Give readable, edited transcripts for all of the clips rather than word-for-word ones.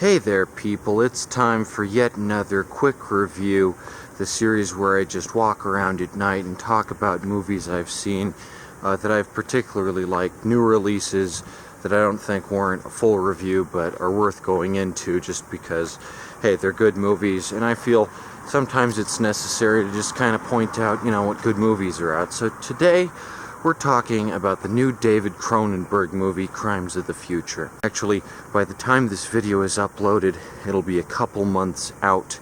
Hey there people, it's time for yet another quick review, the series where I just walk around at night and talk about movies I've seen that I've particularly liked, new releases that I don't think warrant a full review but are worth going into just because, hey, they're good movies, and I feel sometimes it's necessary to just kind of point out, what good movies are out. So today, we're talking about the new David Cronenberg movie, Crimes of the Future. Actually, by the time this video is uploaded, it'll be a couple months out,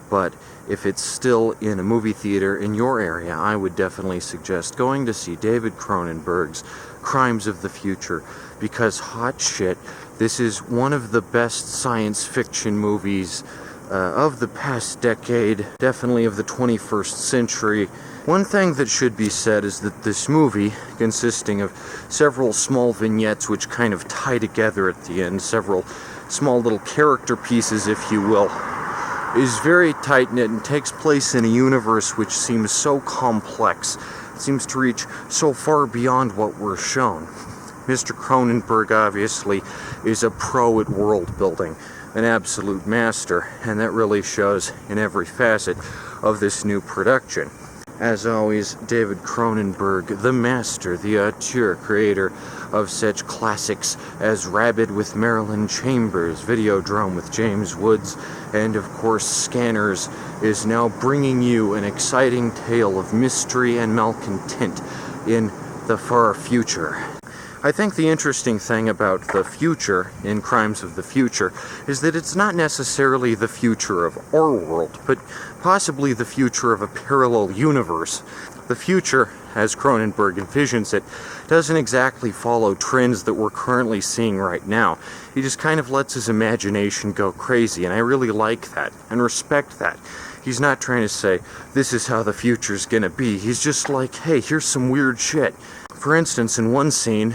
but if it's still in a movie theater in your area, I would definitely suggest going to see David Cronenberg's Crimes of the Future, because hot shit, this is one of the best science fiction movies of the past decade, definitely of the 21st century. One thing that should be said is that this movie, consisting of several small vignettes which kind of tie together at the end, several small little character pieces, if you will, is very tight-knit and takes place in a universe which seems so complex. It seems to reach so far beyond what we're shown. Mr. Cronenberg, obviously, is a pro at world building, an absolute master, and that really shows in every facet of this new production. As always, David Cronenberg, the master, the auteur, creator of such classics as Rabid with Marilyn Chambers, Videodrome with James Woods, and of course Scanners, is now bringing you an exciting tale of mystery and malcontent in the far future. I think the interesting thing about the future in Crimes of the Future is that it's not necessarily the future of our world, but possibly the future of a parallel universe. The future, as Cronenberg envisions it, doesn't exactly follow trends that we're currently seeing right now. He just kind of lets his imagination go crazy, and I really like that and respect that. He's not trying to say, this is how the future's gonna be. He's just like, hey, here's some weird shit. For instance, in one scene,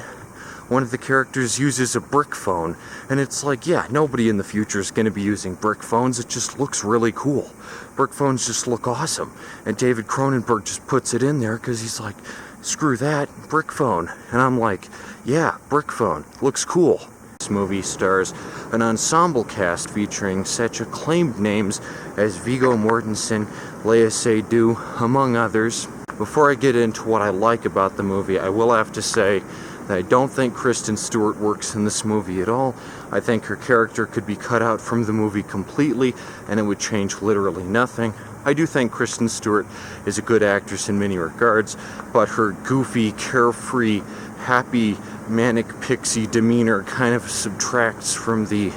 one of the characters uses a brick phone, and it's like, yeah, nobody in the future is going to be using brick phones. It just looks really cool. Brick phones just look awesome. And David Cronenberg just puts it in there because he's like, screw that, brick phone. And I'm like, yeah, brick phone, looks cool. This movie stars an ensemble cast featuring such acclaimed names as Viggo Mortensen, Léa Seydoux, among others. Before I get into what I like about the movie, I will have to say that I don't think Kristen Stewart works in this movie at all. I think her character could be cut out from the movie completely, and it would change literally nothing. I do think Kristen Stewart is a good actress in many regards, but her goofy, carefree, happy, manic pixie demeanor kind of subtracts from the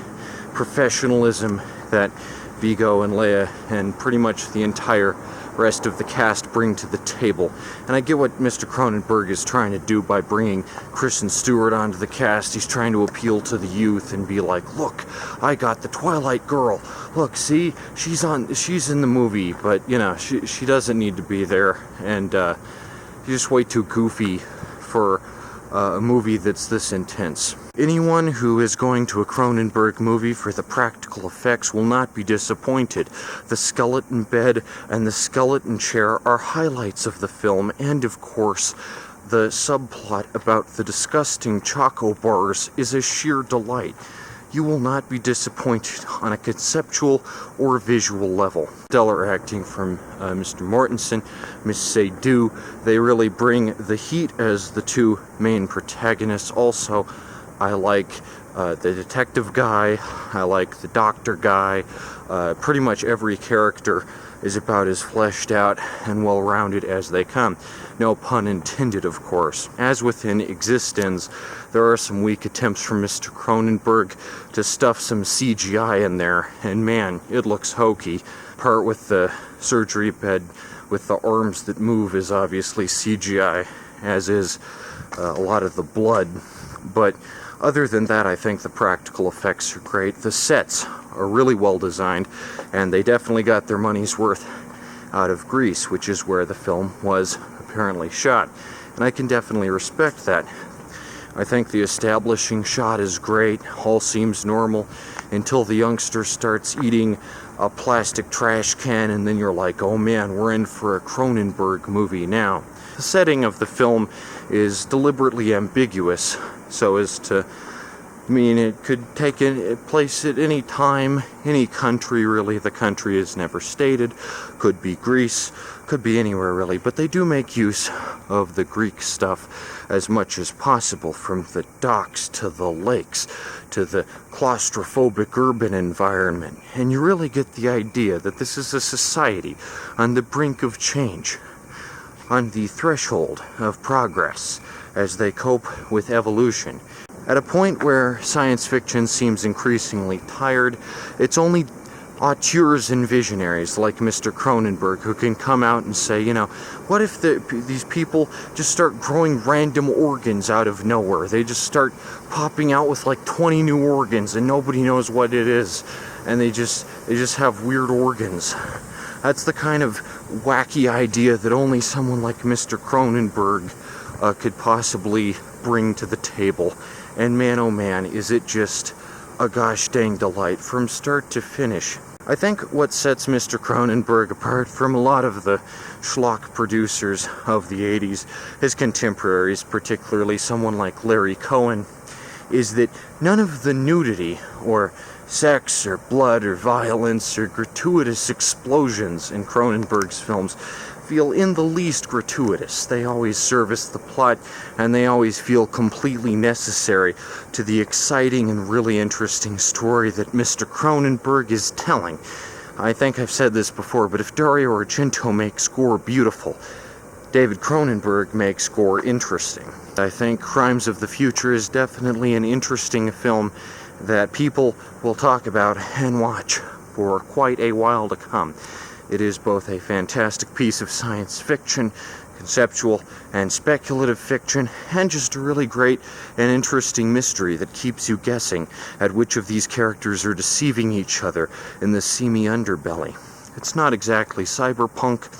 professionalism that Viggo and Léa and pretty much the entire rest of the cast bring to the table. And I get what Mr. Cronenberg is trying to do by bringing Kristen Stewart onto the cast. He's trying to appeal to the youth and be like, look, I got the Twilight girl. Look, see, she's in the movie, but she doesn't need to be there, and she's just way too goofy for a movie that's this intense. Anyone who is going to a Cronenberg movie for the practical effects will not be disappointed. The skeleton bed and the skeleton chair are highlights of the film, and of course, the subplot about the disgusting choco bars is a sheer delight. You will not be disappointed on a conceptual or visual level. Stellar acting from Mr. Mortensen, Miss Seydoux. They really bring the heat as the two main protagonists. Also, I like the detective guy, I like the doctor guy. Pretty much every character is about as fleshed out and well-rounded as they come. No pun intended, of course. As within Existence, there are some weak attempts from Mr. Cronenberg to stuff some CGI in there, and man, it looks hokey. Part with the surgery bed with the arms that move is obviously CGI, as is a lot of the blood. But other than that, I think the practical effects are great. The sets are really well designed, and they definitely got their money's worth out of Greece, which is where the film was apparently shot. And I can definitely respect that. I think the establishing shot is great, all seems normal, until the youngster starts eating a plastic trash can, and then you're like, oh man, we're in for a Cronenberg movie now. The setting of the film is deliberately ambiguous, so as to I mean, it could take place at any time, any country, really. The country is never stated. Could be Greece, could be anywhere, really. But they do make use of the Greek stuff as much as possible, from the docks to the lakes to the claustrophobic urban environment. And you really get the idea that this is a society on the brink of change, on the threshold of progress as they cope with evolution. At a point where science fiction seems increasingly tired, it's only auteurs and visionaries like Mr. Cronenberg who can come out and say, you know, what if these people just start growing random organs out of nowhere? They just start popping out with like 20 new organs and nobody knows what it is, and they just have weird organs. That's the kind of wacky idea that only someone like Mr. Cronenberg could possibly bring to the table. And man, oh man, is it just a gosh dang delight from start to finish. I think what sets Mr. Cronenberg apart from a lot of the schlock producers of the 80s, his contemporaries, particularly someone like Larry Cohen, is that none of the nudity or sex or blood or violence or gratuitous explosions in Cronenberg's films feel in the least gratuitous. They always service the plot, and they always feel completely necessary to the exciting and really interesting story that Mr. Cronenberg is telling. I think I've said this before, but if Dario Argento makes gore beautiful, David Cronenberg makes gore interesting. I think Crimes of the Future is definitely an interesting film that people will talk about and watch for quite a while to come. It is both a fantastic piece of science fiction, conceptual and speculative fiction, and just a really great and interesting mystery that keeps you guessing at which of these characters are deceiving each other in the seamy underbelly. It's not exactly cyberpunk.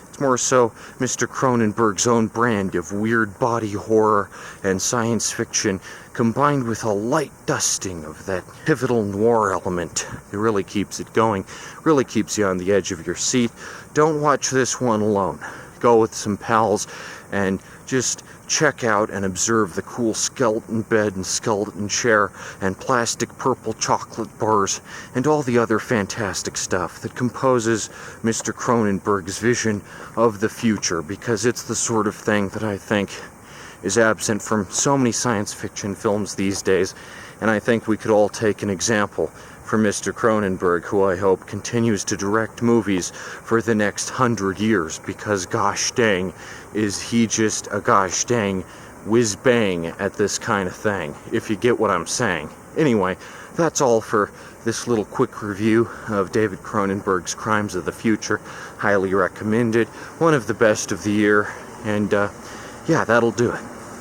It's more so Mr. Cronenberg's own brand of weird body horror and science fiction, combined with a light dusting of that pivotal noir element. It really keeps it going, really keeps you on the edge of your seat. Don't watch this one alone. Go with some pals and just check out and observe the cool skeleton bed and skeleton chair and plastic purple chocolate bars and all the other fantastic stuff that composes Mr. Cronenberg's vision of the future, because it's the sort of thing that I think is absent from so many science fiction films these days, and I think we could all take an example from Mr. Cronenberg, who I hope continues to direct movies for the next 100 years, because gosh dang, is he just a gosh dang whiz-bang at this kind of thing, if you get what I'm saying. Anyway, that's all for this little quick review of David Cronenberg's Crimes of the Future. Highly recommended, one of the best of the year, and yeah, that'll do it.